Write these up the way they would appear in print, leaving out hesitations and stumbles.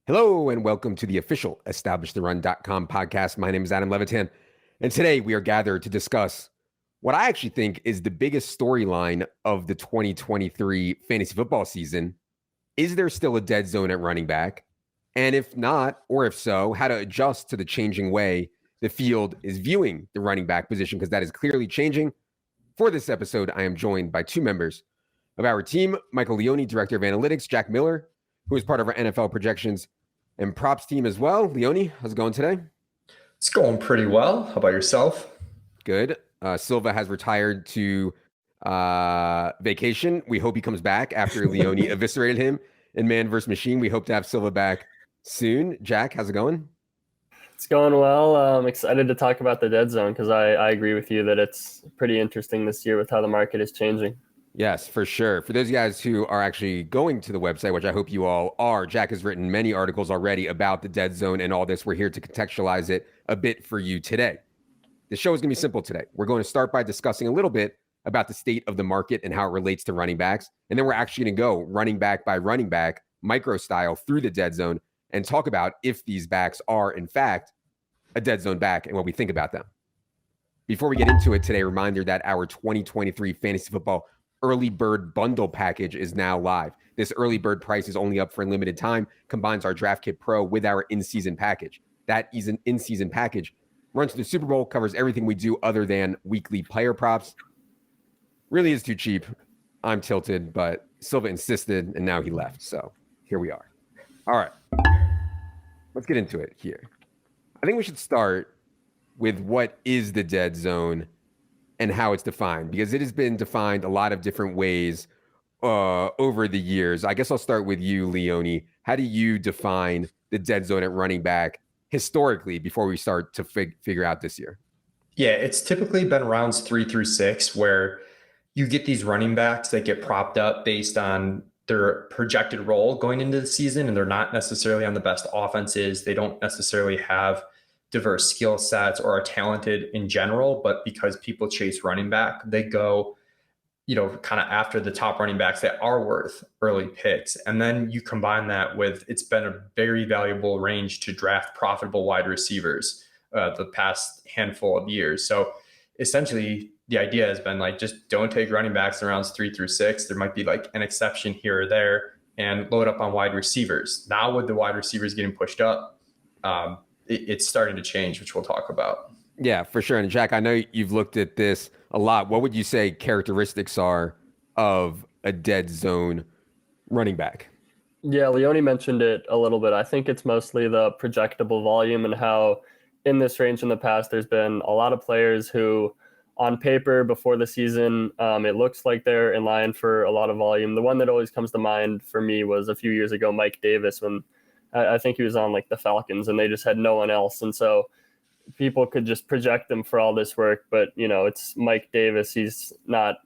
Hello and welcome to the official EstablishTheRun.com podcast. My name is Adam Levitan, and today we are gathered to discuss what I actually think is the biggest storyline of the 2023 fantasy football season. Is there still a dead zone at running back? And if not, or if so, how to adjust to the changing way the field is viewing the running back position, because that is clearly changing. For this episode, I am joined by two members of our team, Michael Leone, Director of Analytics, Jack Miller, who is part of our NFL projections and props team as well. Leone, how's it going today? It's going pretty well. How about yourself? Good. Silva has retired to vacation. We hope he comes back after Leone eviscerated him in Man vs. Machine. We hope to have Silva back soon. Jack, how's it going? It's going well. I'm excited to talk about the dead zone because I agree with you that it's pretty interesting this year with how the market is changing. Yes, for sure. For those guys who are actually going to the website, which I hope you all are, Jack has written many articles already about the dead zone and all this. We're here to contextualize it a bit for you today. The show is going to be simple today. We're going to start by discussing a little bit about the state of the market and how it relates to running backs. And then we're actually going to go running back by running back, micro style through the dead zone and talk about if these backs are, in fact, a dead zone back and what we think about them. Before we get into it today, reminder that our 2023 fantasy football early bird bundle package is now live. This early bird price is only up for a limited time, combines our Draft Kit Pro with our in-season package. That is an in-season package. Runs to the Super Bowl, covers everything we do other than weekly player props. Really is too cheap. I'm tilted, but Silva insisted, and now he left. So here we are. All right. Let's get into it here. I think we should start with what is the dead zone and how it's defined, because it has been defined a lot of different ways over the years. I guess I'll start with you, Leone. How do you define the dead zone at running back historically before we start to figure out this year? Yeah, it's typically been rounds 3 through 6 where you get these running backs that get propped up based on their projected role going into the season, and they're not necessarily on the best offenses. They don't necessarily have diverse skill sets or are talented in general, but because people chase running back, they go, kind of after the top running backs that are worth early picks. And then you combine that with, it's been a very valuable range to draft profitable wide receivers the past handful of years. So essentially the idea has been like, just don't take running backs in rounds 3 through 6. There might be like an exception here or there, and load up on wide receivers. Now with the wide receivers getting pushed up, it's starting to change, which we'll talk about. Yeah, for sure. And Jack, I know you've looked at this a lot. What would you say characteristics are of a dead zone running back? Yeah, Leone mentioned it a little bit. I think it's mostly the projectable volume and how in this range in the past, there's been a lot of players who on paper before the season, it looks like they're in line for a lot of volume. The one that always comes to mind for me was a few years ago, Mike Davis, when I think he was on like the Falcons and they just had no one else. And so people could just project him for all this work, but it's Mike Davis. He's not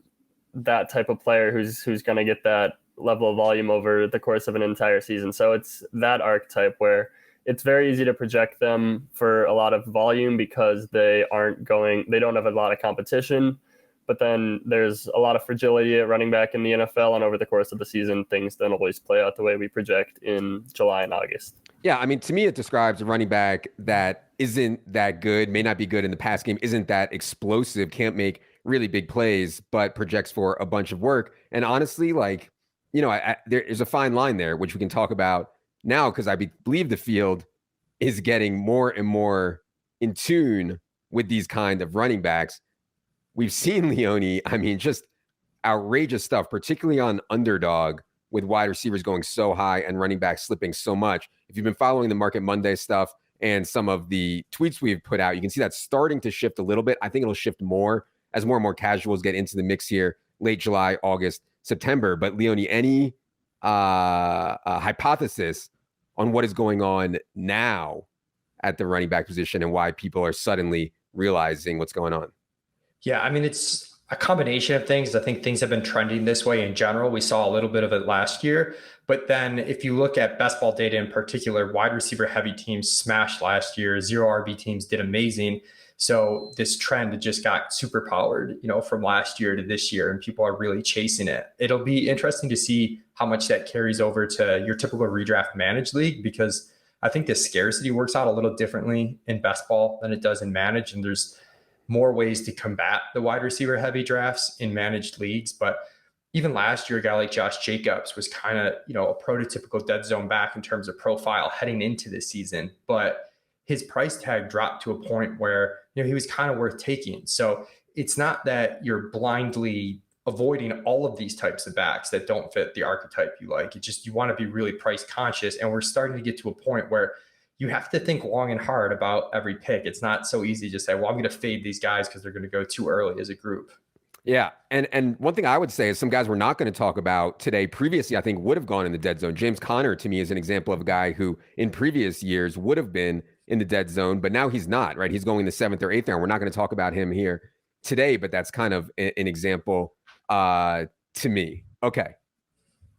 that type of player who's going to get that level of volume over the course of an entire season. So it's that archetype where it's very easy to project them for a lot of volume because they don't have a lot of competition. But then there's a lot of fragility at running back in the NFL, and over the course of the season, things don't always play out the way we project in July and August. Yeah, I mean, to me, it describes a running back that isn't that good, may not be good in the pass game, isn't that explosive, can't make really big plays, but projects for a bunch of work. And honestly, there is a fine line there, which we can talk about now, because I believe the field is getting more and more in tune with these kind of running backs. We've seen Leone, just outrageous stuff, particularly on underdog, with wide receivers going so high and running backs slipping so much. If you've been following the Market Monday stuff and some of the tweets we've put out, you can see that starting to shift a little bit. I think it'll shift more as more and more casuals get into the mix here, late July, August, September. But Leone, any hypothesis on what is going on now at the running back position and why people are suddenly realizing what's going on? Yeah, it's a combination of things. I think things have been trending this way in general. We saw a little bit of it last year. But then if you look at best ball data in particular, wide receiver heavy teams smashed last year. Zero RB teams did amazing. So this trend just got super powered, from last year to this year, and people are really chasing it. It'll be interesting to see how much that carries over to your typical redraft managed league, because I think the scarcity works out a little differently in best ball than it does in managed. And there's more ways to combat the wide receiver heavy drafts in managed leagues. But even last year, a guy like Josh Jacobs was kind of, a prototypical dead zone back in terms of profile heading into this season. But his price tag dropped to a point where, he was kind of worth taking. So it's not that you're blindly avoiding all of these types of backs that don't fit the archetype you like. It's just, you want to be really price conscious. And we're starting to get to a point where you have to think long and hard about every pick. It's not so easy to say, well, I'm going to fade these guys because they're going to go too early as a group. Yeah. And one thing I would say is some guys we're not going to talk about today previously, I think would have gone in the dead zone. James Conner to me is an example of a guy who in previous years would have been in the dead zone, but now he's not, right? He's going the 7th or 8th round. We're not going to talk about him here today, but that's kind of an example to me. Okay.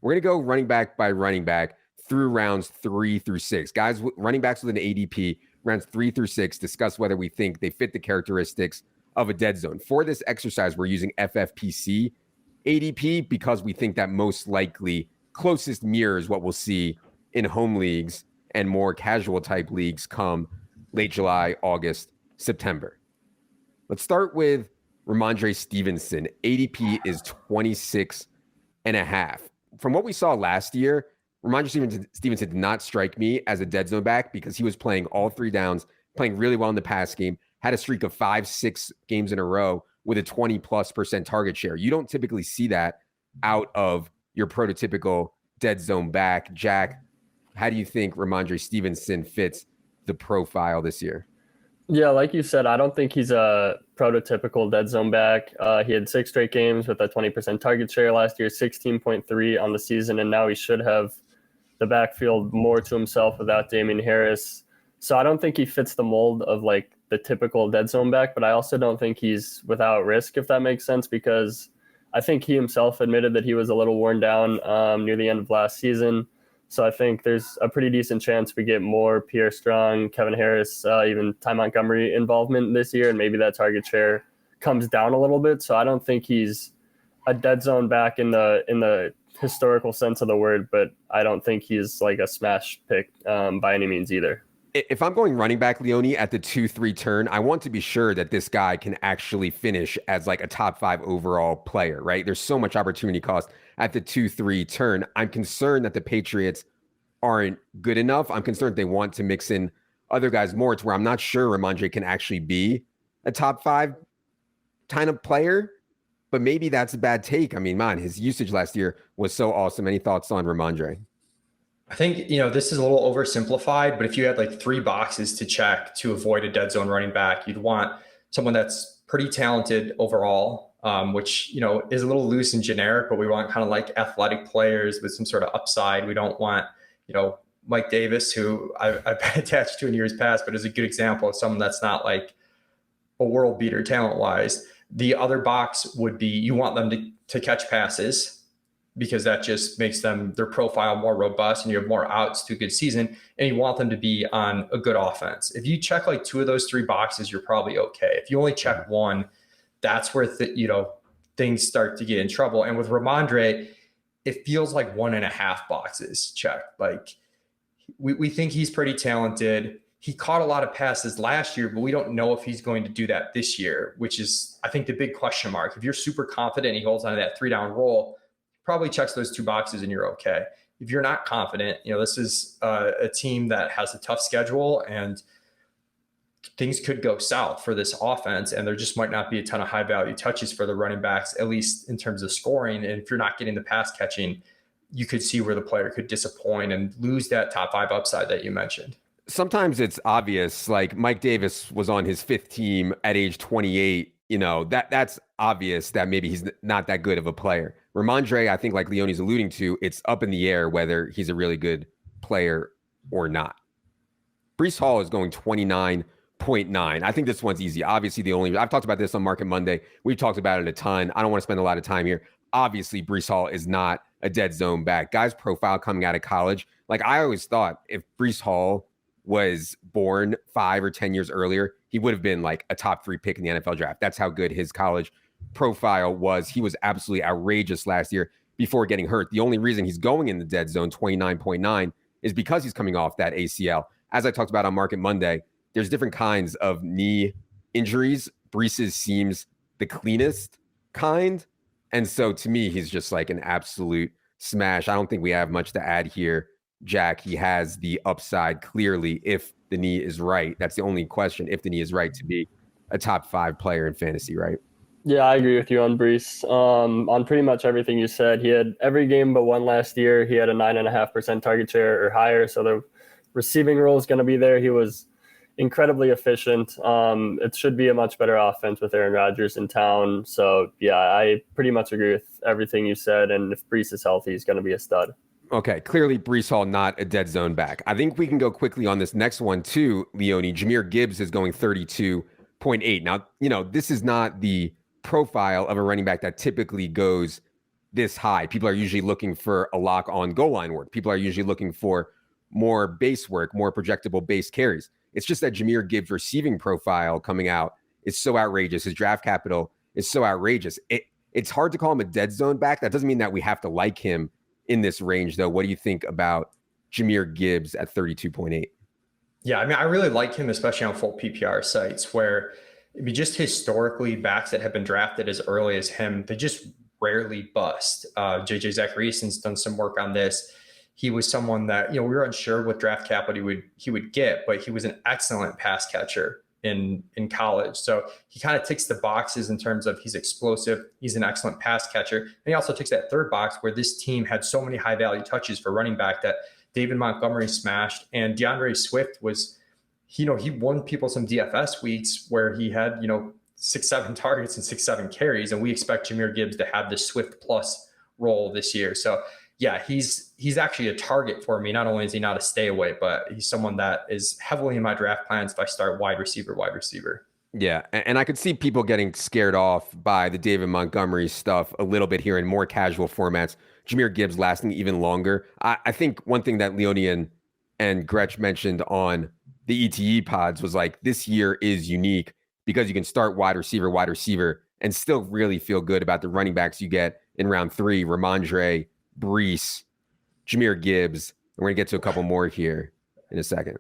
We're going to go running back by running back through rounds 3 through 6. Guys, running backs with an ADP, rounds 3 through 6, discuss whether we think they fit the characteristics of a dead zone. For this exercise, we're using FFPC ADP because we think that most likely closest mirrors what we'll see in home leagues and more casual type leagues come late July, August, September. Let's start with Rhamondre Stevenson. ADP is 26.5. From what we saw last year, Rhamondre Stevenson did not strike me as a dead zone back because he was playing all 3 downs, playing really well in the pass game, had a streak of 5-6 games in a row with a 20+% target share. You don't typically see that out of your prototypical dead zone back. Jack, how do you think Rhamondre Stevenson fits the profile this year? Yeah, like you said, I don't think he's a prototypical dead zone back. He had 6 straight games with a 20% target share last year, 16.3 on the season, and now he should have the backfield more to himself without Dameon Harris. So I don't think he fits the mold of like the typical dead zone back, but I also don't think he's without risk, if that makes sense, because I think he himself admitted that he was a little worn down near the end of last season. So I think there's a pretty decent chance we get more Pierre Strong, Kevin Harris, even Ty Montgomery involvement this year, and maybe that target share comes down a little bit. So I don't think he's a dead zone back in the historical sense of the word, but I don't think he's like a smash pick by any means either. If I'm going running back, Leone, at the 2-3 turn, I want to be sure that this guy can actually finish as like a top 5 overall player, right? There's so much opportunity cost at the 2-3 turn. I'm concerned that the Patriots aren't good enough. I'm concerned they want to mix in other guys more to where I'm not sure Rhamondre can actually be a top 5 kind of player, but maybe that's a bad take. I mean, man, his usage last year was so awesome. Any thoughts on Rhamondre? I think, this is a little oversimplified, but if you had like 3 boxes to check to avoid a dead zone running back, you'd want someone that's pretty talented overall, which, is a little loose and generic, but we want kind of like athletic players with some sort of upside. We don't want, Mike Davis, who I've been attached to in years past, but is a good example of someone that's not like a world beater talent wise. The other box would be, you want them to catch passes, because that just makes their profile more robust and you have more outs to a good season, and you want them to be on a good offense. If you check like 2 of those 3 boxes, you're probably okay. If you only check 1, that's where things start to get in trouble. And with Rhamondre, it feels like 1.5 boxes checked. Like we think he's pretty talented. He caught a lot of passes last year, but we don't know if he's going to do that this year, which is, I think, the big question mark. If you're super confident he holds on to that 3-down roll, probably checks those 2 boxes and you're okay. If you're not confident, this is a team that has a tough schedule and things could go south for this offense, and there just might not be a ton of high value touches for the running backs, at least in terms of scoring. And if you're not getting the pass catching, you could see where the player could disappoint and lose that top 5 upside that you mentioned. Sometimes it's obvious, like Mike Davis was on his 5th team at age 28. That's obvious that maybe he's not that good of a player. Rhamondre, I think like Leone's alluding to, it's up in the air whether he's a really good player or not. Breece Hall is going 29.9. I think this one's easy. Obviously, I've talked about this on Market Monday. We've talked about it a ton. I don't want to spend a lot of time here. Obviously, Breece Hall is not a dead zone back. Guy's profile coming out of college. Like I always thought if Breece Hall was born 5 or 10 years earlier, he would have been like a top 3 pick in the NFL draft. That's how good his college profile was. He was absolutely outrageous last year. before getting hurt. The only reason he's going in the dead zone, 29.9, is because he's coming off that ACL. As I talked about on Market Monday, there's different kinds of knee injuries. Breece's seems the cleanest kind. And so to me, he's just like an absolute smash. I don't think we have much to add here, Jack. He has the upside clearly if the knee is right. That's the only question, if the knee is right, to be a top 5 player in fantasy, right? Yeah, I agree with you on Breece. On pretty much everything you said. He had every game but one last year. He had a 9.5% target share or higher. So the receiving role is going to be there. He was incredibly efficient. It should be a much better offense with Aaron Rodgers in town. So yeah, I pretty much agree with everything you said. And if Breece is healthy, he's going to be a stud. Okay, clearly Breece Hall not a dead zone back. I think we can go quickly on this next one too, Leone. Jahmyr Gibbs is going 32.8. Now, this is not the profile of a running back that typically goes this high. People are usually looking for a lock on goal line work. People are usually looking for more base work, more projectable base carries. It's just that Jahmyr Gibbs' receiving profile coming out is so outrageous. His draft capital is so outrageous. It's hard to call him a dead zone back. That doesn't mean that we have to like him in this range, though. What do you think about Jahmyr Gibbs at 32.8? Yeah, I mean, I really like him, especially on full PPR sites where just historically backs that have been drafted as early as him, they just rarely bust. JJ Zacharyason's done some work on this. He was someone that, we were unsure what draft capital he would get, but he was an excellent pass catcher in college. So he kind of ticks the boxes in terms of he's explosive. He's an excellent pass catcher. And he also ticks that third box where this team had so many high value touches for running back that David Montgomery smashed. And DeAndre Swift was, he won people some DFS weeks where he had, 6-7 targets and 6-7 carries. And we expect Jahmyr Gibbs to have this Swift plus role this year. So yeah, he's actually a target for me. Not only is he not a stay away, but he's someone that is heavily in my draft plans if I start wide receiver. Yeah, and I could see people getting scared off by the David Montgomery stuff a little bit here in more casual formats. Jahmyr Gibbs lasting even longer. I think one thing that Leone and Gretsch mentioned on the ETE pods was like, this year is unique because you can start wide receiver, and still really feel good about the running backs you get in round 3, Rhamondre, Breece, Jahmyr Gibbs. And we're going to get to a couple more here in a second.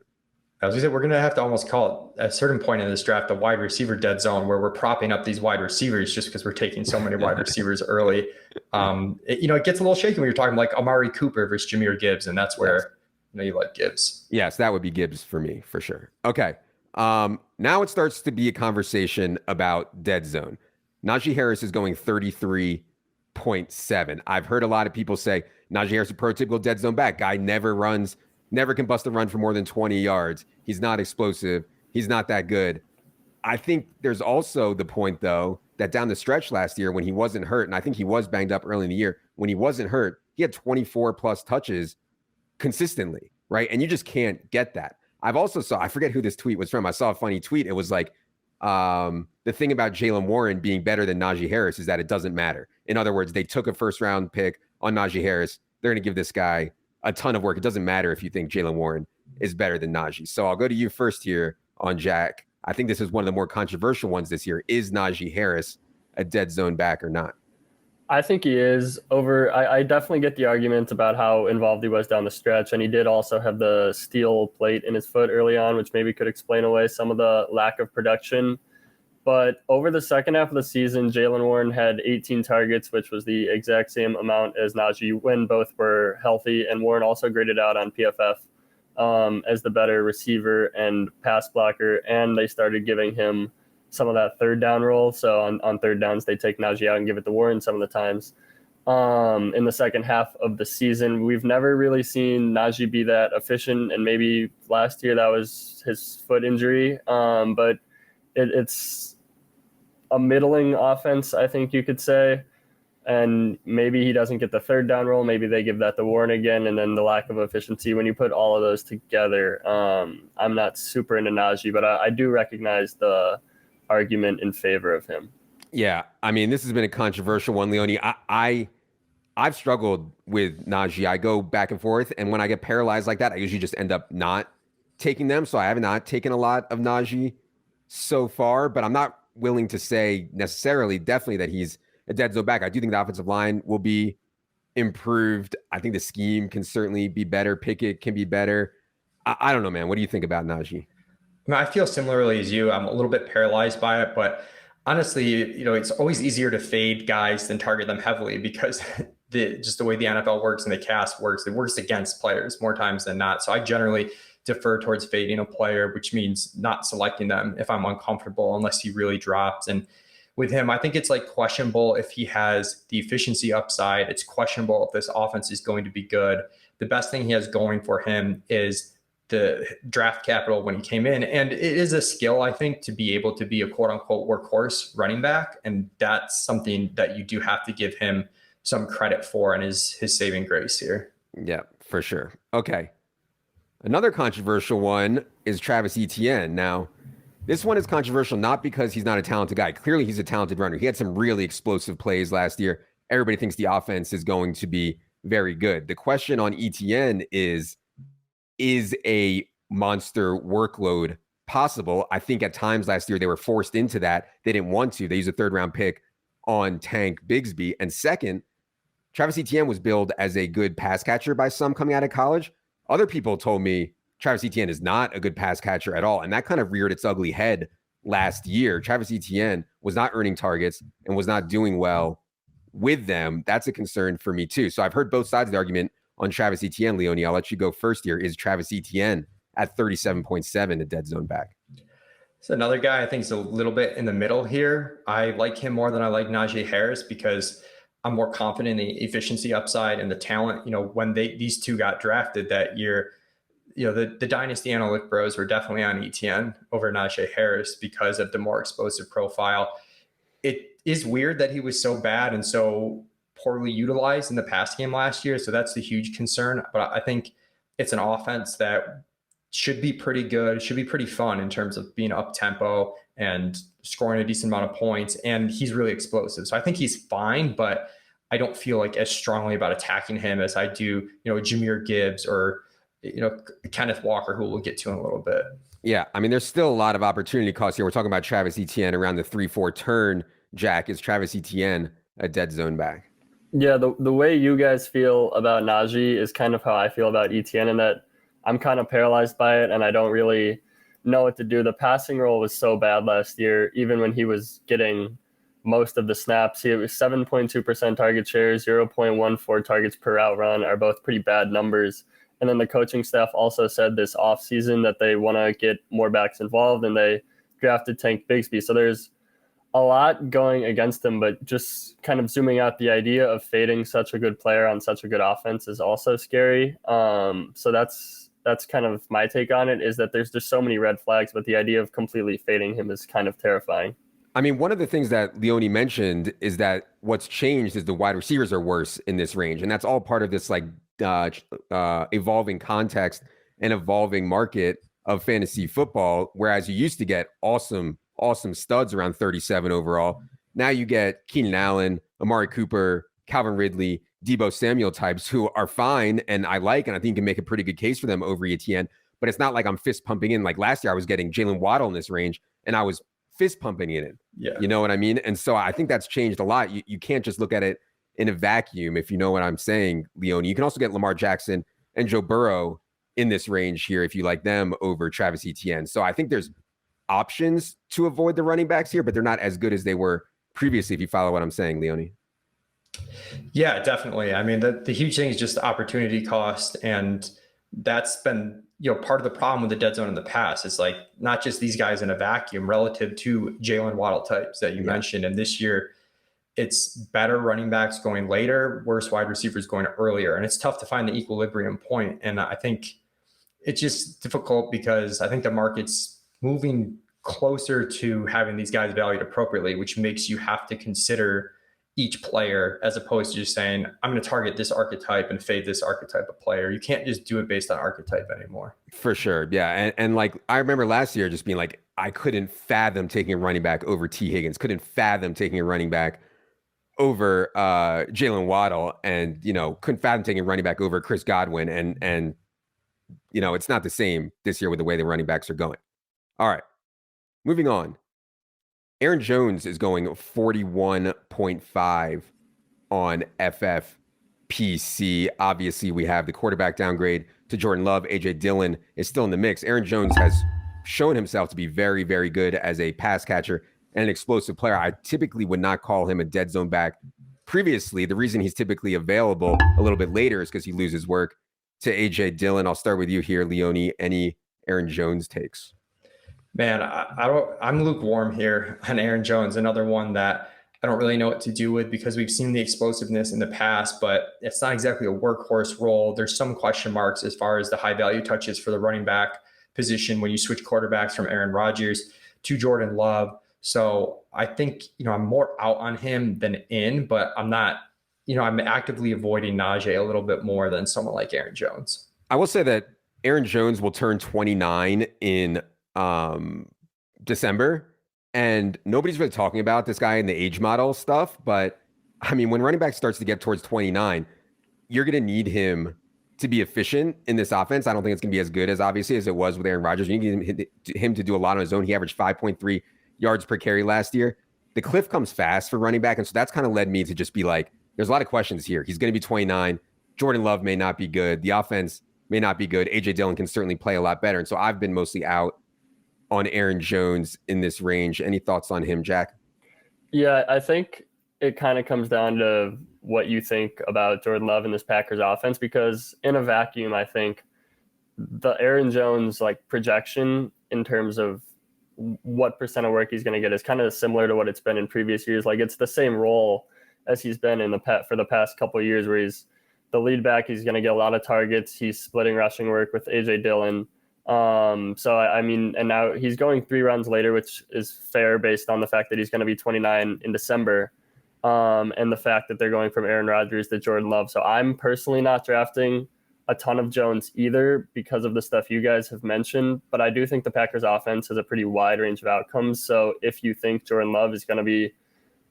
I was going to say, we're going to have to almost call it at a certain point in this draft, the wide receiver dead zone, where we're propping up these wide receivers just because we're taking so many wide receivers early. It gets a little shaky when you're talking like Amari Cooper versus Jahmyr Gibbs. And that's where, you like Gibbs. Yes, that would be Gibbs for me, for sure. Okay. Now it starts to be a conversation about dead zone. Najee Harris is going 33.7. I've heard a lot of people say Najee Harris is a prototypical dead zone back. Guy never can bust a run for more than 20 yards. He's not explosive. He's not that good. I think there's also the point, though, that down the stretch last year when he wasn't hurt, and I think he was banged up early in the year, when he wasn't hurt, he had 24 plus touches consistently, right? And you just can't get that. I forget who this tweet was from. I saw a funny tweet. It was like, the thing about Jaylen Warren being better than Najee Harris is that it doesn't matter. In other words, they took a first round pick on Najee Harris. They're going to give this guy a ton of work. It doesn't matter if you think Jaylen Warren is better than Najee. So I'll go to you first here on Jack. I think this is one of the more controversial ones this year. Is Najee Harris a dead zone back or not? I think he is. I definitely get the argument about how involved he was down the stretch, and he did also have the steel plate in his foot early on, which maybe could explain away some of the lack of production. But over the second half of the season, Jaylen Warren had 18 targets, which was the exact same amount as Najee when both were healthy, and Warren also graded out on PFF as the better receiver and pass blocker, and they started giving him some of that third down role. So on third downs, they take Najee out and give it to Warren some of the times. In the second half of the season, we've never really seen Najee be that efficient. And maybe last year that was his foot injury. But it's a middling offense, I think you could say. And maybe he doesn't get the third down role. Maybe they give that to Warren again. And then the lack of efficiency, when you put all of those together, I'm not super into Najee, but I do recognize the argument in favor of him. Yeah, I mean, this has been a controversial one, Leone. I've struggled with Najee. I go back and forth, and when I get paralyzed like that, I usually just end up not taking them. So I have not taken a lot of Najee so far, but I'm not willing to say definitely that he's a dead zone back. I do think the offensive line will be improved. I think the scheme can certainly be better. Pickett can be better. I don't know, man. What do you think about Najee? I mean, I feel similarly as you. I'm a little bit paralyzed by it, but honestly, it's always easier to fade guys than target them heavily because just the way the NFL works and the cast works, it works against players more times than not. So I generally defer towards fading a player, which means not selecting them if I'm uncomfortable, unless he really drops. And with him, I think it's like questionable if he has the efficiency upside. It's questionable if this offense is going to be good. The best thing he has going for him is the draft capital when he came in. And it is a skill, I think, to be able to be a quote unquote workhorse running back. And that's something that you do have to give him some credit for and his saving grace here. Yeah, for sure. Okay. Another controversial one is Travis Etienne. Now, this one is controversial not because he's not a talented guy. Clearly, he's a talented runner. He had some really explosive plays last year. Everybody thinks the offense is going to be very good. The question on Etienne is a monster workload possible? I think at times last year they were forced into that. They didn't want to. They used a third-round pick on Tank Bigsby. And second, Travis Etienne was billed as a good pass catcher by some coming out of college. Other people told me Travis Etienne is not a good pass catcher at all. And that kind of reared its ugly head last year. Travis Etienne was not earning targets and was not doing well with them. That's a concern for me too. So I've heard both sides of the argument on Travis Etienne. Leonie, I'll let you go first here. Is Travis Etienne at 37.7 a dead zone back? So another guy I think is a little bit in the middle here. I like him more than I like Najee Harris because I'm more confident in the efficiency upside and the talent. When these two got drafted that year, the Dynasty analytic bros were definitely on Etienne over Najee Harris because of the more explosive profile. It is weird that he was so bad and so poorly utilized in the pass game last year. So that's the huge concern. But I think it's an offense that should be pretty good, should be pretty fun in terms of being up tempo and scoring a decent amount of points. And he's really explosive. So I think he's fine, but I don't feel like as strongly about attacking him as I do, Jahmyr Gibbs or, Kenneth Walker, who we'll get to in a little bit. Yeah. I mean, there's still a lot of opportunity cost here. We're talking about Travis Etienne around the 3-4 turn. Jack, is Travis Etienne a dead zone back? Yeah, the way you guys feel about Najee is kind of how I feel about Etienne, in that I'm kind of paralyzed by it and I don't really know what to do. The passing role was so bad last year, even when he was getting most of the snaps. He was 7.2% target share, 0.14 targets per route run are both pretty bad numbers. And then the coaching staff also said this offseason that they want to get more backs involved, and they drafted Tank Bigsby. So there's a lot going against him, but just kind of zooming out, the idea of fading such a good player on such a good offense is also scary. So that's kind of my take on it, is that there's just so many red flags, but the idea of completely fading him is kind of terrifying. I mean, one of the things that Leonie mentioned is that what's changed is the wide receivers are worse in this range. And that's all part of this evolving context and evolving market of fantasy football. Whereas you used to get awesome studs around 37 overall. Now you get Keenan Allen, Amari Cooper, Calvin Ridley, Deebo Samuel types who are fine and I like, and I think can make a pretty good case for them over Etienne. But it's not like I'm fist pumping in. Like last year, I was getting Jalen Waddle in this range and I was fist pumping it in. Yeah. You know what I mean? And so I think that's changed a lot. You can't just look at it in a vacuum, if you know what I'm saying, Leonie. You can also get Lamar Jackson and Joe Burrow in this range here if you like them over Travis Etienne. So I think there's options to avoid the running backs here, but they're not as good as they were previously, if you follow what I'm saying, Leonie. Yeah, definitely. I mean, the huge thing is just the opportunity cost. And that's been, part of the problem with the dead zone in the past. It's like not just these guys in a vacuum relative to Jalen Waddle types that you mentioned. And this year, it's better running backs going later, worse wide receivers going earlier. And it's tough to find the equilibrium point. And I think it's just difficult because I think the market's moving closer to having these guys valued appropriately, which makes you have to consider each player as opposed to just saying, I'm going to target this archetype and fade this archetype of player. You can't just do it based on archetype anymore. For sure. Yeah. And like, I remember last year just being like, I couldn't fathom taking a running back over T. Higgins, couldn't fathom taking a running back over Jalen Waddle, and, couldn't fathom taking a running back over Chris Godwin. And it's not the same this year with the way the running backs are going. All right, moving on. Aaron Jones is going 41.5 on FF PC. Obviously, we have the quarterback downgrade to Jordan Love. A.J. Dillon is still in the mix. Aaron Jones has shown himself to be very, very good as a pass catcher and an explosive player. I typically would not call him a dead zone back previously. The reason he's typically available a little bit later is because he loses work to A.J. Dillon. I'll start with you here, Leone. Any Aaron Jones takes? Man, I'm lukewarm here on Aaron Jones, another one that I don't really know what to do with because we've seen the explosiveness in the past, but it's not exactly a workhorse role. There's some question marks as far as the high value touches for the running back position when you switch quarterbacks from Aaron Rodgers to Jordan Love. So I think, I'm more out on him than in, but I'm not, I'm actively avoiding Najee a little bit more than someone like Aaron Jones. I will say that Aaron Jones will turn 29 in December, and nobody's really talking about this guy in the age model stuff. But I mean, when running back starts to get towards 29, you're going to need him to be efficient in this offense. I don't think it's going to be as good as obviously as it was with Aaron Rodgers. You need him to do a lot on his own. He averaged 5.3 yards per carry last year. The cliff comes fast for running back. And so that's kind of led me to just be like, there's a lot of questions here. He's going to be 29. Jordan Love may not be good. The offense may not be good. A.J. Dillon can certainly play a lot better. And so I've been mostly out on Aaron Jones in this range. Any thoughts on him, Jack? Yeah, I think it kind of comes down to what you think about Jordan Love in this Packers offense, because in a vacuum, I think the Aaron Jones projection in terms of what percent of work he's going to get is kind of similar to what it's been in previous years. It's the same role as he's been in for the past couple of years, where he's the lead back. He's going to get a lot of targets. He's splitting rushing work with A.J. Dillon. And now he's going 3 rounds later, which is fair based on the fact that he's going to be 29 in December. And the fact that they're going from Aaron Rodgers to Jordan Love. So I'm personally not drafting a ton of Jones either because of the stuff you guys have mentioned, but I do think the Packers offense has a pretty wide range of outcomes. So if you think Jordan Love is going to be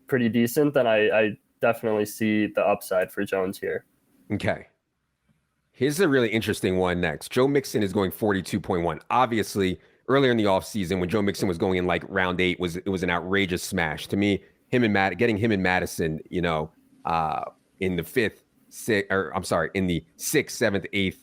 pretty decent, then I definitely see the upside for Jones here. Okay. Here's a really interesting one next. Joe Mixon is going 42.1. Obviously, earlier in the offseason, when Joe Mixon was going in round 8, it was an outrageous smash. To me, getting him and Mattison, in the 5th, 6th, in the 6th, 7th, 8th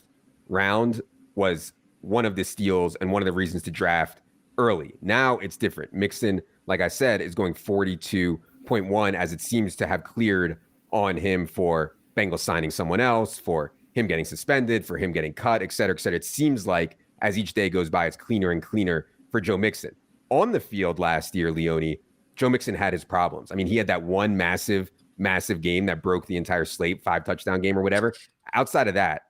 round was one of the steals and one of the reasons to draft early. Now it's different. Mixon, like I said, is going 42.1 as it seems to have cleared on him for Bengals signing someone else, for him getting suspended, for him getting cut, et cetera, et cetera. It seems like as each day goes by, it's cleaner and cleaner for Joe Mixon. On the field last year, Leone, Joe Mixon had his problems. I mean, he had that one massive game that broke the entire slate, 5-touchdown game or whatever. Outside of that,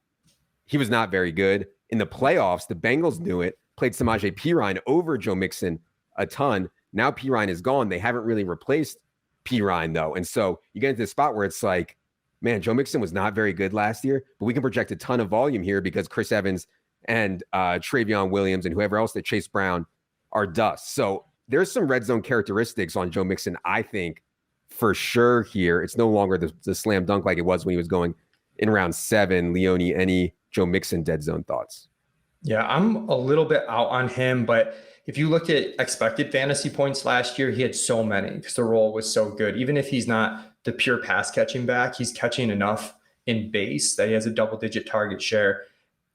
he was not very good. In the playoffs, the Bengals knew it, played Samaje Perine over Joe Mixon a ton. Now Perine is gone. They haven't really replaced Perine, though. And so you get into this spot where it's like, man, Joe Mixon was not very good last year, but we can project a ton of volume here because Chris Evans and Travion Williams and whoever else that Chase Brown are dust. So there's some red zone characteristics on Joe Mixon, I think, for sure here. It's no longer the slam dunk like it was when he was going in round 7. Leone, any Joe Mixon dead zone thoughts? Yeah, I'm a little bit out on him, but if you look at expected fantasy points last year, he had so many because the role was so good. Even if he's not the pure pass catching back, he's catching enough in base that he has a double-digit target share,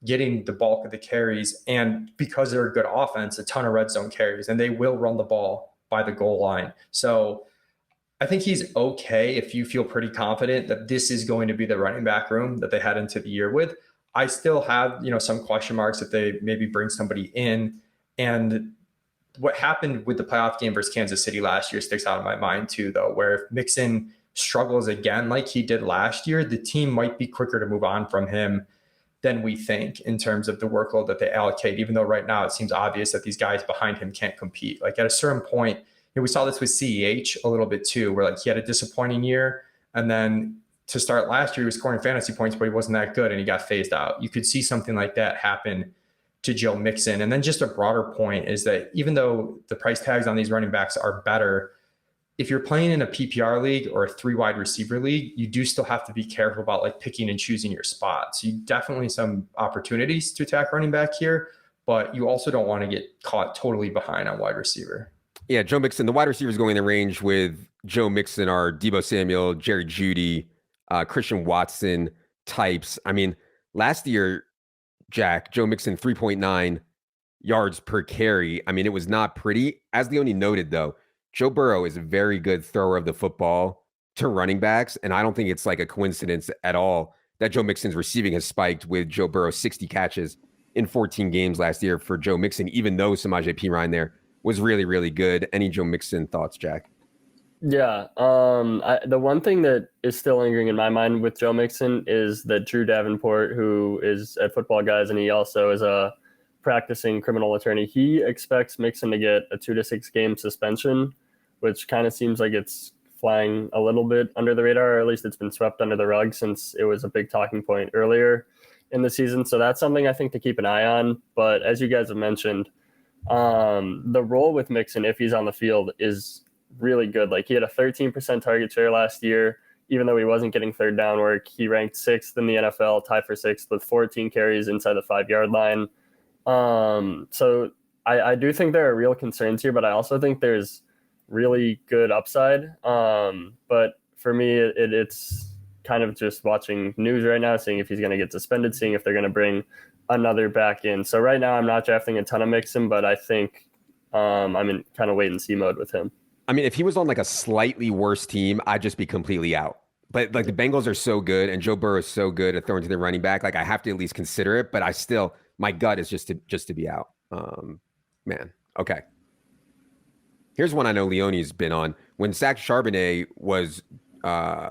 getting the bulk of the carries. And because they're a good offense, a ton of red zone carries, and they will run the ball by the goal line. So I think he's okay if you feel pretty confident that this is going to be the running back room that they head into the year with. I still have, some question marks if they maybe bring somebody in. And what happened with the playoff game versus Kansas City last year sticks out in my mind too, though, where if Mixon struggles again like he did last year, the team might be quicker to move on from him than we think in terms of the workload that they allocate, even though right now it seems obvious that these guys behind him can't compete. At a certain point, we saw this with CEH a little bit too, where he had a disappointing year, and then to start last year, he was scoring fantasy points, but he wasn't that good and he got phased out. You could see something like that happen to Joe Mixon. And then just a broader point is that even though the price tags on these running backs are better, if you're playing in a PPR league or a 3 wide receiver league, you do still have to be careful about picking and choosing your spots. You definitely some opportunities to attack running back here, but you also don't want to get caught totally behind on wide receiver. Yeah, Joe Mixon, the wide receivers going in the range with Joe Mixon are Deebo Samuel, Jerry Jeudy, Christian Watson, types. I mean, last year, Jack, Joe Mixon, 3.9 yards per carry. I mean, it was not pretty. As Leone noted, though, Joe Burrow is a very good thrower of the football to running backs. And I don't think it's like a coincidence at all that Joe Mixon's receiving has spiked with Joe Burrow's 60 catches in 14 games last year for Joe Mixon, even though Samaje Perine there was really, really good. Any Joe Mixon thoughts, Jack? Yeah. The one thing that is still lingering in my mind with Joe Mixon is that Drew Davenport, who is at Football Guys, and he also is a practicing criminal attorney, he expects Mixon to get a 2 to 6 game suspension, which kind of seems like it's flying a little bit under the radar, or at least it's been swept under the rug since it was a big talking point earlier in the season. So that's something I think to keep an eye on. But as you guys have mentioned, the role with Mixon, if he's on the field, is really good. Like, he had a 13% target share last year, even though he wasn't getting third down work. He ranked 6th in the NFL, tied for 6th with 14 carries inside the 5-yard line. So I do think there are real concerns here, but I also think there's really good upside. But for me, it's kind of just watching news right now, seeing if he's going to get suspended, seeing if they're going to bring another back in. So right now I'm not drafting a ton of Mixon, but I think I'm in kind of wait and see mode with him. I mean, if he was on like a slightly worse team, I'd just be completely out. But like, the Bengals are so good and Joe Burrow is so good at throwing to the running back. Like, I have to at least consider it, but I still, my gut is just to be out. Man. Okay. Here's one I know Leone's been on. When Zach Charbonnet was,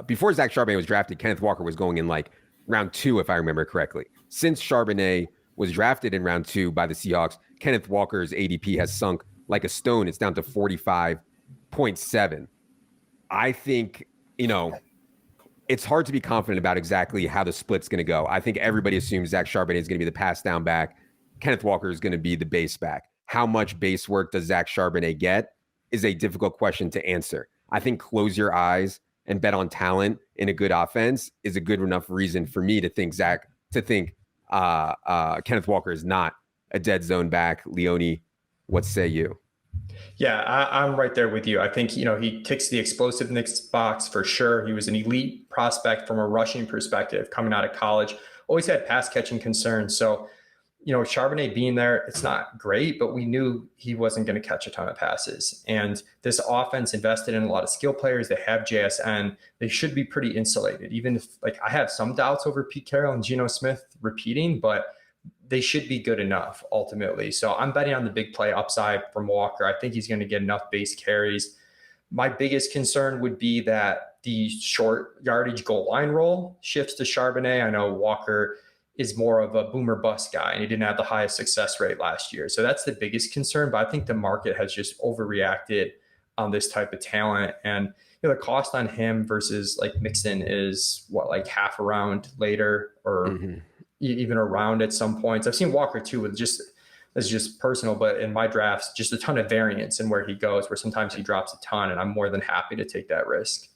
before Zach Charbonnet was drafted, Kenneth Walker was going in like round 2, if I remember correctly. Since Charbonnet was drafted in round 2 by the Seahawks, Kenneth Walker's ADP has sunk like a stone. It's down to 45.7. I think, it's hard to be confident about exactly how the split's going to go. I think everybody assumes Zach Charbonnet is going to be the pass down back. Kenneth Walker is going to be the base back. How much base work does Zach Charbonnet get is a difficult question to answer. I think close your eyes and bet on talent in a good offense is a good enough reason for me to think Kenneth Walker is not a dead zone back. Leone, what say you? Yeah, I'm right there with you. I think, he ticks the explosiveness box for sure. He was an elite prospect from a rushing perspective coming out of college, always had pass catching concerns. So, Charbonnet being there, it's not great, but we knew he wasn't going to catch a ton of passes. And this offense invested in a lot of skill players. They have JSN. They should be pretty insulated, even if I have some doubts over Pete Carroll and Geno Smith repeating, but they should be good enough ultimately. So I'm betting on the big play upside from Walker. I think he's going to get enough base carries. My biggest concern would be that the short yardage goal line role shifts to Charbonnet. I know Walker is more of a boomer bust guy, and he didn't have the highest success rate last year. So that's the biggest concern. But I think the market has just overreacted on this type of talent. And the cost on him versus like Mixon is half a round later, or even around at some points. I've seen Walker too with this is just personal, but in my drafts, just a ton of variance in where he goes, where sometimes he drops a ton, and I'm more than happy to take that risk.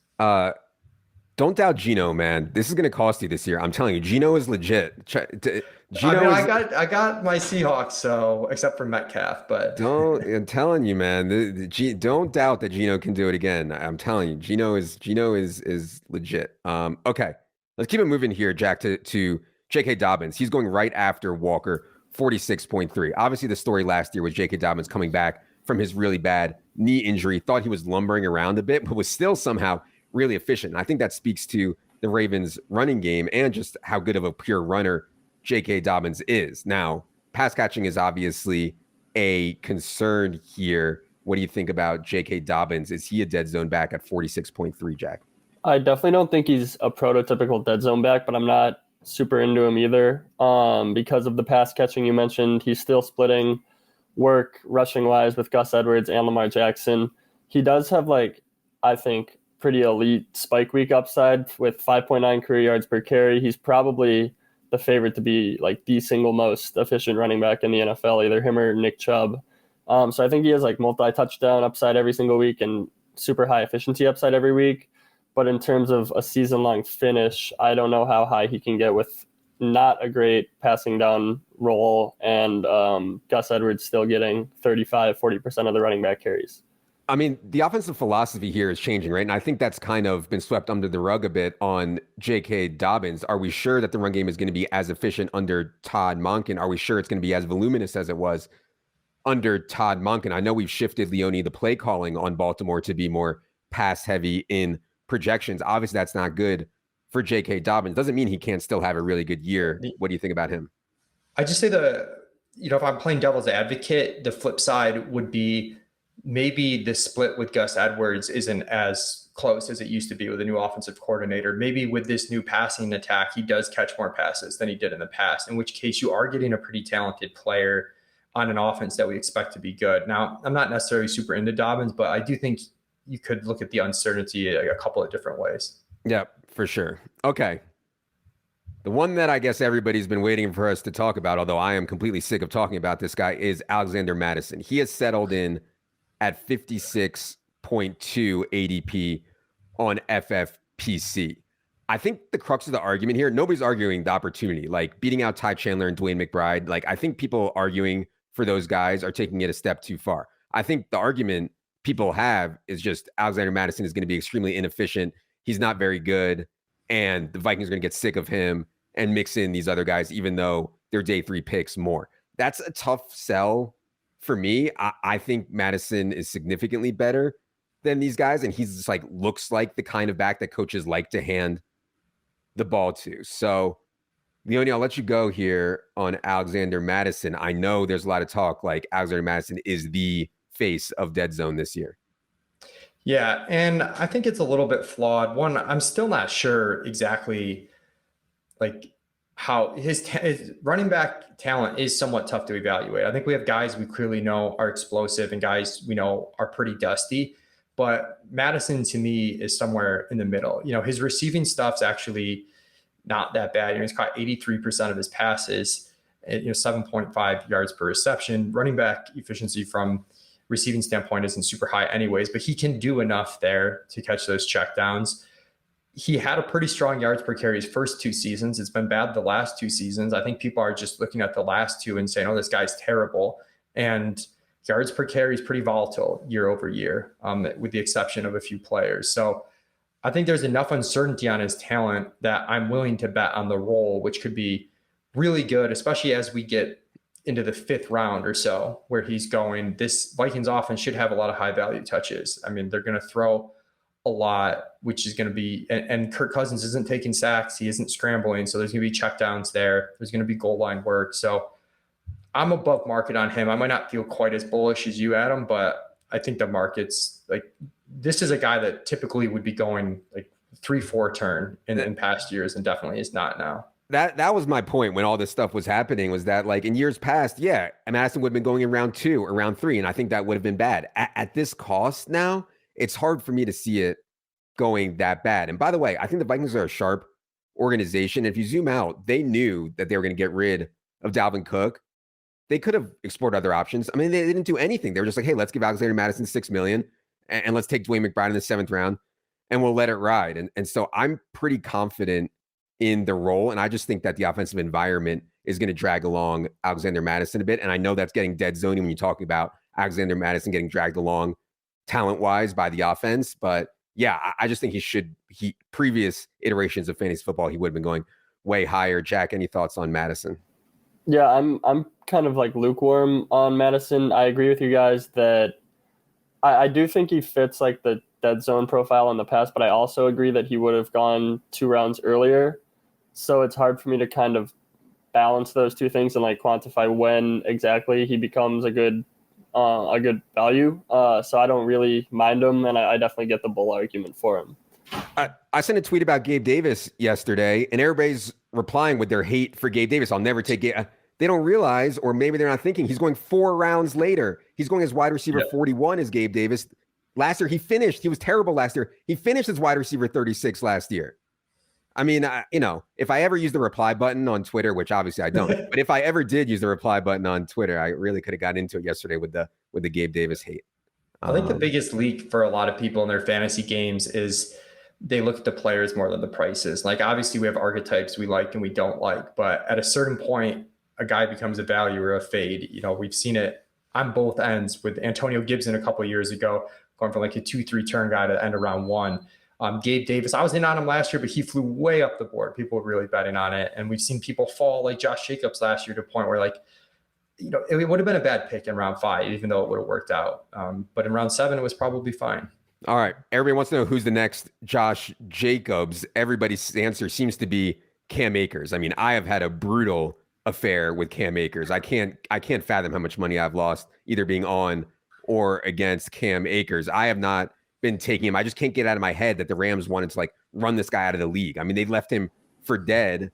Don't doubt Geno, man. This is going to cost you this year. I'm telling you, Geno is legit. I got my Seahawks, so except for Metcalf, but I'm telling you, man. Don't doubt that Geno can do it again. I'm telling you, Geno is legit. Okay, let's keep it moving here, Jack. To J.K. Dobbins. He's going right after Walker, 46.3. Obviously, the story last year was J.K. Dobbins coming back from his really bad knee injury. Thought he was lumbering around a bit, but was still somehow really efficient. And I think that speaks to the Ravens' running game and just how good of a pure runner J.K. Dobbins is. Now, pass catching is obviously a concern here. What do you think about J.K. Dobbins? Is he a dead zone back at 46.3, Jack? I definitely don't think he's a prototypical dead zone back, but I'm not super into him either. Because of the pass catching you mentioned, he's still splitting work rushing wise with Gus Edwards and Lamar Jackson. He does have I think pretty elite spike week upside with 5.9 career yards per carry. He's probably the favorite to be the single most efficient running back in the NFL, either him or Nick Chubb. So I think he has multi-touchdown upside every single week and super high efficiency upside every week. But in terms of a season-long finish, I don't know how high he can get with not a great passing down role and Gus Edwards still getting 35-40% of the running back carries. I mean, the offensive philosophy here is changing, right? And I think that's kind of been swept under the rug a bit on J.K. Dobbins. Are we sure that the run game is going to be as efficient under Todd Monken? Are we sure it's going to be as voluminous as it was under Todd Monken? I know we've shifted the play calling on Baltimore to be more pass heavy in projections. Obviously, that's not good for J.K. Dobbins. Doesn't mean he can't still have a really good year. What do you think about him? I just say if I'm playing devil's advocate, the flip side would be maybe the split with Gus Edwards isn't as close as it used to be with a new offensive coordinator. Maybe with this new passing attack, he does catch more passes than he did in the past, in which case you are getting a pretty talented player on an offense that we expect to be good. Now, I'm not necessarily super into Dobbins, but I do think you could look at the uncertainty a couple of different ways. Yeah, for sure. Okay. The one that I guess everybody's been waiting for us to talk about, although I am completely sick of talking about this guy, is Alexander Mattison. He has settled in at 56.2 ADP on FFPC. I think the crux of the argument here, nobody's arguing the opportunity, like beating out Ty Chandler and Dwayne McBride. Like, I think people arguing for those guys are taking it a step too far. I think the argument people have is just Alexander Mattison is going to be extremely inefficient. He's not very good, and the Vikings are going to get sick of him and mix in these other guys, even though they're day 3 picks more. That's a tough sell for me. I think Mattison is significantly better than these guys, and he's just like looks like the kind of back that coaches like to hand the ball to. So, Leone, I'll let you go here on Alexander Mattison. I know there's a lot of talk like Alexander Mattison is the face of Dead Zone this year. Yeah, and I think it's a little bit flawed. One, I'm still not sure exactly like how his running back talent is somewhat tough to evaluate. I think we have guys we clearly know are explosive and guys we know are pretty dusty, but Mattison to me is somewhere in the middle. His receiving stuff's actually not that bad. He's caught 83% of his passes, 7.5 yards per reception. Running back efficiency from receiving standpoint isn't super high anyways, but he can do enough there to catch those checkdowns. He had a pretty strong yards per carry his first 2 seasons. It's been bad the last 2 seasons. I think people are just looking at the last 2 and saying, oh, this guy's terrible. And yards per carry is pretty volatile year over year, with the exception of a few players. So I think there's enough uncertainty on his talent that I'm willing to bet on the role, which could be really good, especially as we get into the 5th round or so where he's going. This Vikings offense should have a lot of high value touches. I mean, they're going to throw a lot, which is going to be, and Kirk Cousins isn't taking sacks. He isn't scrambling. So there's going to be checkdowns there. There's going to be goal line work. So I'm above market on him. I might not feel quite as bullish as you, Adam, but I think the market's like, this is a guy that typically would be going like 3-4 turn in past years and definitely is not now. That was my point when all this stuff was happening, was that like in years past, yeah, Madison would have been going in round 2 or round 3, and I think that would have been bad. At this cost now, it's hard for me to see it going that bad. And by the way, I think the Vikings are a sharp organization. If you zoom out, they knew that they were going to get rid of Dalvin Cook. They could have explored other options. I mean, they didn't do anything. They were just like, hey, let's give Alexander Mattison $6 million and let's take Dwayne McBride in the 7th round and we'll let it ride. And so I'm pretty confident in the role. And I just think that the offensive environment is going to drag along Alexander Mattison a bit. And I know that's getting dead zony when you're talking about Alexander Mattison getting dragged along talent-wise by the offense. But yeah, I just think he previous iterations of fantasy football, he would have been going way higher. Jack, any thoughts on Mattison? Yeah, I'm kind of like lukewarm on Mattison. I agree with you guys that I do think he fits like the dead zone profile in the past, but I also agree that he would have gone 2 rounds earlier. So it's hard for me to kind of balance those 2 things and like quantify when exactly he becomes a good value. So I don't really mind him, and I definitely get the bull argument for him. I sent a tweet about Gabe Davis yesterday, and everybody's replying with their hate for Gabe Davis. I'll never take Gabe. They don't realize, or maybe they're not thinking, he's going 4 rounds later. He's going as wide receiver 41 as Gabe Davis. Last year, he was terrible last year. He finished as wide receiver 36 last year. I mean, if I ever use the reply button on Twitter, which obviously I don't, but if I ever did use the reply button on Twitter, I really could have got into it yesterday with the Gabe Davis hate. I think the biggest leak for a lot of people in their fantasy games is they look at the players more than the prices. Like, obviously we have archetypes we like and we don't like, but at a certain point, a guy becomes a value or a fade. We've seen it on both ends with Antonio Gibson a couple of years ago, going from like a 2-3 turn guy to end of round 1. Gabe Davis, I was in on him last year, but he flew way up the board. People were really betting on it. And we've seen people fall like Josh Jacobs last year to a point where like, it would have been a bad pick in round 5, even though it would have worked out. But in round 7, it was probably fine. All right. Everybody wants to know who's the next Josh Jacobs. Everybody's answer seems to be Cam Akers. I mean, I have had a brutal affair with Cam Akers. I can't fathom how much money I've lost either being on or against Cam Akers. I have not been taking him. I just can't get out of my head that the Rams wanted to like run this guy out of the league. I mean, they left him for dead.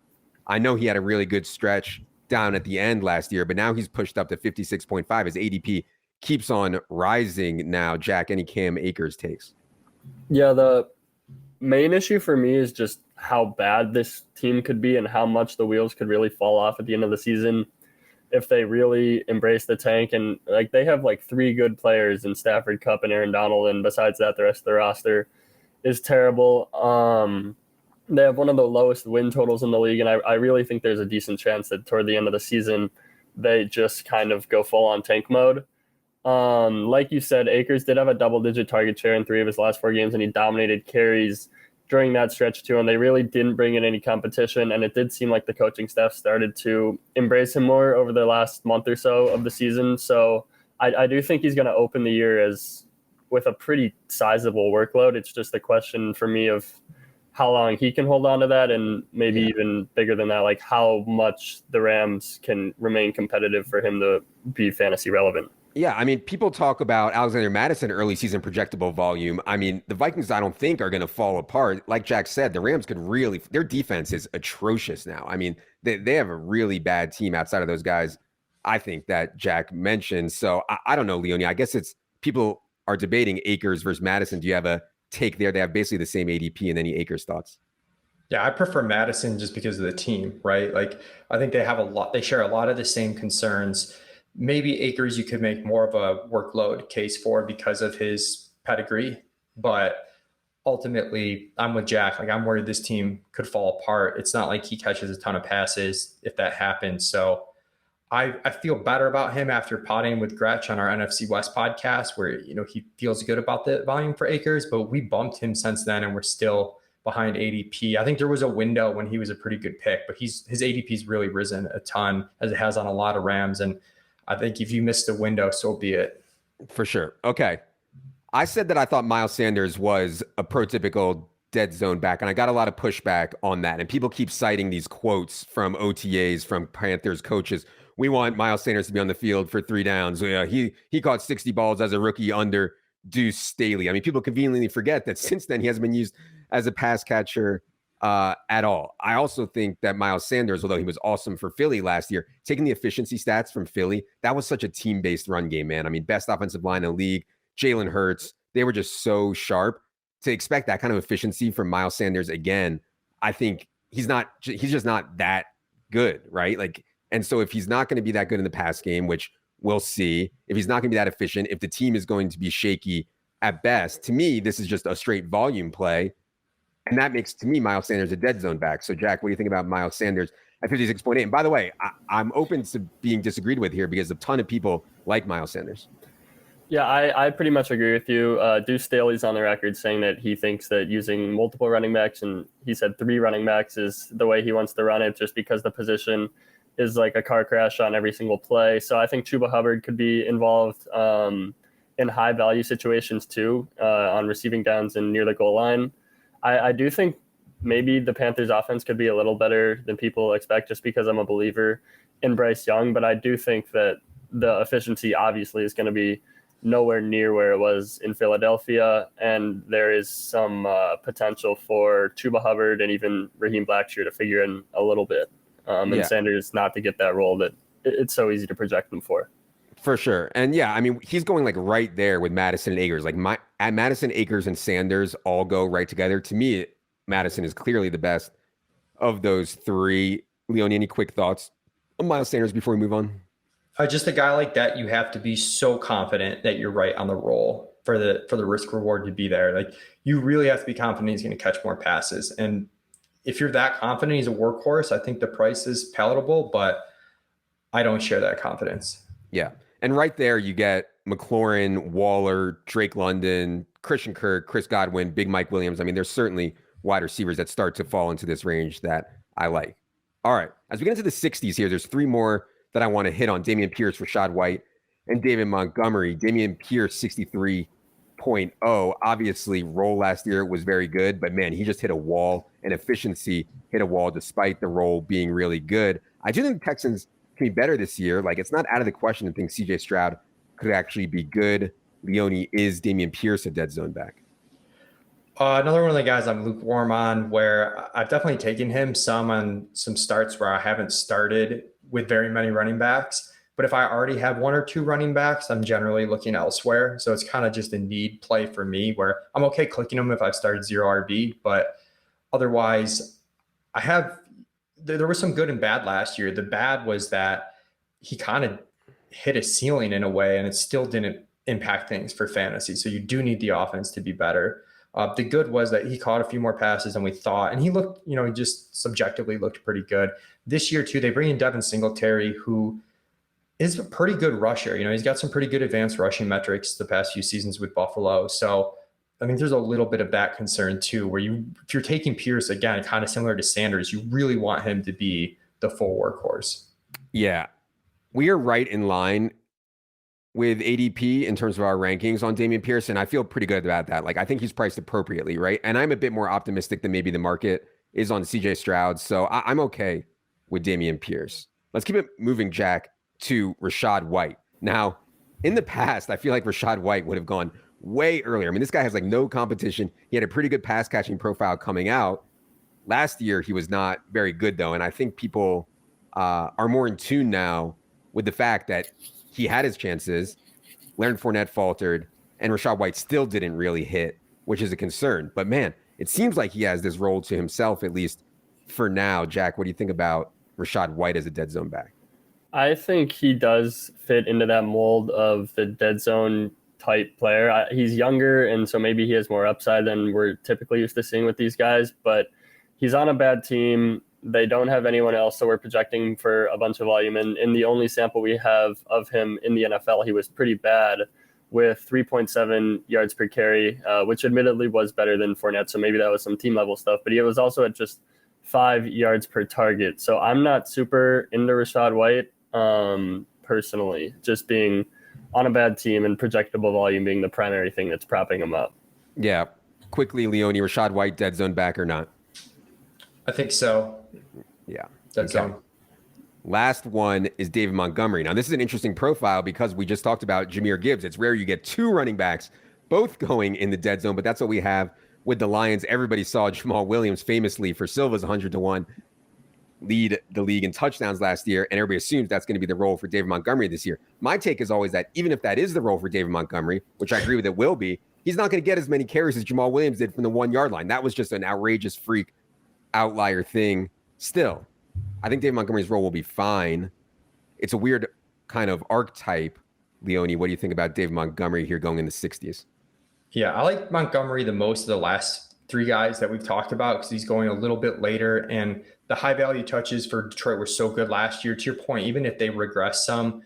I know he had a really good stretch down at the end last year, but now he's pushed up to 56.5. His ADP keeps on rising now. Jack, any Cam Akers takes? Yeah, the main issue for me is just how bad this team could be and how much the wheels could really fall off at the end of the season if they really embrace the tank. And like they have like 3 good players in Stafford, Kupp, and Aaron Donald, and besides that, the rest of the roster is terrible. They have one of the lowest win totals in the league, and I really think there's a decent chance that toward the end of the season they just kind of go full on tank mode. Like you said, Akers did have a double-digit target share in 3 of his last 4 games, and he dominated carries during that stretch too, and they really didn't bring in any competition, and it did seem like the coaching staff started to embrace him more over the last month or so of the season. So I do think he's going to open the year as with a pretty sizable workload. It's just a question for me of how long he can hold on to that, and maybe even bigger than that, like how much the Rams can remain competitive for him to be fantasy relevant. Yeah, I mean, people talk about Alexander Mattison early season projectable volume. I mean, the Vikings, I don't think, are going to fall apart. Like Jack said, the Rams could really, their defense is atrocious now. I mean, they have a really bad team outside of those guys, I think, that Jack mentioned. So I don't know, Leonie. I guess it's people are debating Akers versus Mattison. Do you have a take there? They have basically the same ADP, and any Akers thoughts? Yeah, I prefer Mattison just because of the team, right? Like, I think they share a lot of the same concerns. Maybe Akers you could make more of a workload case for because of his pedigree, but ultimately I'm with Jack. Like, I'm worried this team could fall apart. It's not like he catches a ton of passes if that happens. So I feel better about him after potting with Gretch on our NFC West podcast, where, he feels good about the volume for Akers, but we bumped him since then and we're still behind ADP. I think there was a window when he was a pretty good pick, but his ADP's really risen a ton, as it has on a lot of Rams. And I think if you missed the window, so be it. For sure. Okay. I said that I thought Miles Sanders was a prototypical dead zone back, and I got a lot of pushback on that. And people keep citing these quotes from OTAs, from Panthers coaches. We want Miles Sanders to be on the field for 3 downs. He caught 60 balls as a rookie under Deuce Staley. I mean, people conveniently forget that since then he hasn't been used as a pass catcher at all. I also think that Miles Sanders, although he was awesome for Philly last year, taking the efficiency stats from Philly, that was such a team-based run game, man. I mean, best offensive line in the league, Jalen Hurts, they were just so sharp. To expect that kind of efficiency from Miles Sanders again, I think he's just not that good, right? Like, and so if he's not going to be that good in the pass game, which we'll see, if he's not going to be that efficient, if the team is going to be shaky at best, to me, this is just a straight volume play. And that makes, to me, Miles Sanders a dead zone back. So, Jack, what do you think about Miles Sanders at 56.8? And by the way, I'm open to being disagreed with here because a ton of people like Miles Sanders. Yeah, I pretty much agree with you. Deuce Staley's on the record saying that he thinks that using multiple running backs, and he said 3 running backs, is the way he wants to run it, just because the position is like a car crash on every single play. So I think Chuba Hubbard could be involved in high value situations too, on receiving downs and near the goal line. I do think maybe the Panthers offense could be a little better than people expect, just because I'm a believer in Bryce Young. But I do think that the efficiency obviously is going to be nowhere near where it was in Philadelphia. And there is some potential for Chuba Hubbard and even Raheem Blackshear to figure in a little bit. And Sanders not to get that role that it's so easy to project him for. For sure. And yeah, I mean, he's going like right there with Mattison and Akers. Like Mattison, Akers, and Sanders all go right together. To me, Mattison is clearly the best of those 3. Leonie, any quick thoughts on Miles Sanders before we move on? Just a guy like that, you have to be so confident that you're right on the roll for the risk reward to be there. Like, you really have to be confident he's going to catch more passes. And if you're that confident he's a workhorse, I think the price is palatable, but I don't share that confidence. Yeah. And right there, you get McLaurin, Waller, Drake London, Christian Kirk, Chris Godwin, Big Mike Williams. I mean, there's certainly wide receivers that start to fall into this range that I like. All right. As we get into the 60s here, there's three more that I want to hit on. Dameon Pierce, Rachaad White, and David Montgomery. Dameon Pierce, 63.0. Obviously, roll last year was very good, but man, he just hit a wall, and efficiency hit a wall despite the roll being really good. I do think the Texans can be better this year. Like, it's not out of the question to think CJ Stroud could actually be good. Leone, is Dameon Pierce a dead zone back? Another one of the guys I'm lukewarm on, where I've definitely taken him some on some starts where I haven't started with very many running backs. But if I already have one or two running backs, I'm generally looking elsewhere. So it's kind of just a need play for me, where I'm okay clicking them if I've started 0 RB. But otherwise, there was some good and bad last year. The bad was that he kind of hit a ceiling in a way, and it still didn't impact things for fantasy. So you do need the offense to be better. The good was that he caught a few more passes than we thought, and he looked, he just subjectively looked pretty good. This year too, they bring in Devin Singletary, who is a pretty good rusher. He's got some pretty good advanced rushing metrics the past few seasons with Buffalo. So I think there's a little bit of that concern too, where if you're taking Pierce, again, kind of similar to Sanders, you really want him to be the full workhorse. Yeah, we are right in line with ADP in terms of our rankings on Dameon Pierce, and I feel pretty good about that. Like, I think he's priced appropriately, right? And I'm a bit more optimistic than maybe the market is on CJ Stroud, so I'm okay with Dameon Pierce. Let's keep it moving, Jack, to Rachaad White. Now, in the past, I feel like Rachaad White would have gone way earlier. I mean, this guy has like no competition. He had a pretty good pass catching profile coming out. Last year, he was not very good, though, and I think people are more in tune now with the fact that he had his chances, Leonard Fournette faltered, and Rachaad White still didn't really hit, which is a concern. But man, it seems like he has this role to himself, at least for now. Jack, what do you think about Rachaad White as a dead zone back? I think he does fit into that mold of the dead zone type player. He's younger, and so maybe he has more upside than we're typically used to seeing with these guys, but he's on a bad team. They don't have anyone else, so we're projecting for a bunch of volume. And in the only sample we have of him in the NFL, he was pretty bad with 3.7 yards per carry, which admittedly was better than Fournette. So maybe that was some team level stuff, but he was also at just 5 yards per target. So I'm not super into Rachaad White personally, just being on a bad team and projectable volume being the primary thing that's propping him up. Yeah. Quickly, Leone, Rachaad White, dead zone back or not? I think so. Yeah. Dead zone. Last one is David Montgomery. Now, this is an interesting profile because we just talked about Jahmyr Gibbs. It's rare you get two running backs both going in the dead zone, but that's what we have with the Lions. Everybody saw Jamal Williams famously for Silva's 100-1 lead the league in touchdowns last year, and everybody assumes that's going to be the role for David Montgomery this year. My take is always that even if that is the role for David Montgomery, which I agree with it will be, he's not going to get as many carries as Jamal Williams did from the 1 yard line. That was just an outrageous freak outlier thing. Still, I think David Montgomery's role will be fine. It's a weird kind of archetype. Leone, what do you think about David Montgomery here going in the 60s? Yeah, I like Montgomery the most of the last three guys that we've talked about because he's going a little bit later, and the high value touches for Detroit were so good last year. To your point, even if they regress some,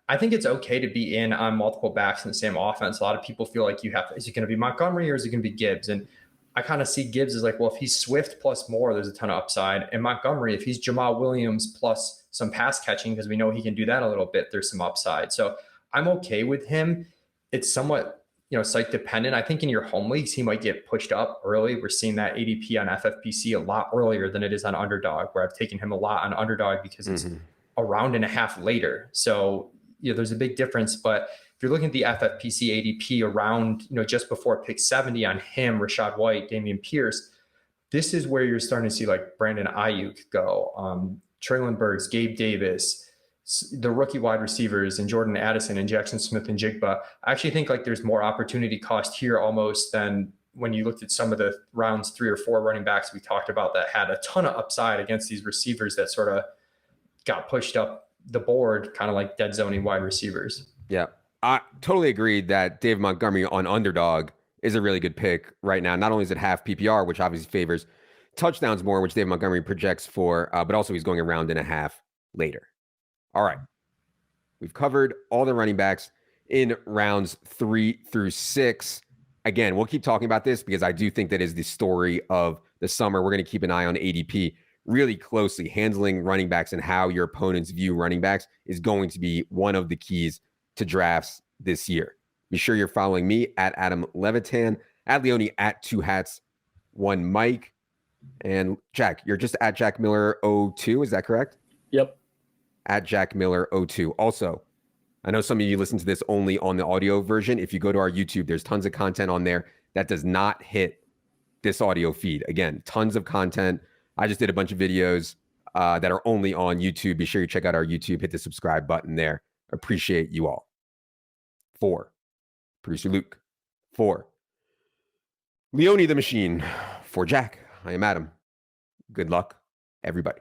I think it's okay to be in on multiple backs in the same offense. A lot of people feel like is it going to be Montgomery or is it going to be Gibbs? And I kind of see Gibbs as like, well, if he's Swift plus more, there's a ton of upside. And Montgomery, if he's Jamal Williams plus some pass catching, because we know he can do that a little bit, there's some upside. So I'm okay with him. It's somewhat, site dependent. I think in your home leagues, he might get pushed up early. We're seeing that ADP on FFPC a lot earlier than it is on Underdog, where I've taken him a lot on Underdog because it's a round and a half later. So, there's a big difference. But if you're looking at the FFPC ADP around, just before pick 70 on him, Rachaad White, Dameon Pierce, this is where you're starting to see like Brandon Ayuk go, Traylon Burks, Gabe Davis, the rookie wide receivers, and Jordan Addison and Jackson Smith and Jigba. I actually think like there's more opportunity cost here almost than when you looked at some of the rounds 3 or 4 running backs we talked about that had a ton of upside against these receivers that sort of got pushed up the board, kind of like dead zoning wide receivers. Yeah. I totally agree that David Montgomery on Underdog is a really good pick right now. Not only is it half PPR, which obviously favors touchdowns more, which David Montgomery projects for, but also he's going a round and a half later. All right. We've covered all the running backs in rounds 3 through 6. Again, we'll keep talking about this because I do think that is the story of the summer. We're going to keep an eye on ADP really closely. Handling running backs and how your opponents view running backs is going to be one of the keys to drafts this year. Be sure you're following me at Adam Levitan, at Leone, at 2hats1Mike. And Jack, you're just at Jack Miller 02. Is that correct? Yep. At Jack Miller 02. Also, I know some of you listen to this only on the audio version. If you go to our YouTube, there's tons of content on there that does not hit this audio feed. Again, tons of content. I just did a bunch of videos that are only on YouTube. Be sure you check out our YouTube. Hit the subscribe button there. Appreciate you all. 4. Producer Luke. 4. Leone the Machine. For Jack, I am Adam. Good luck, everybody.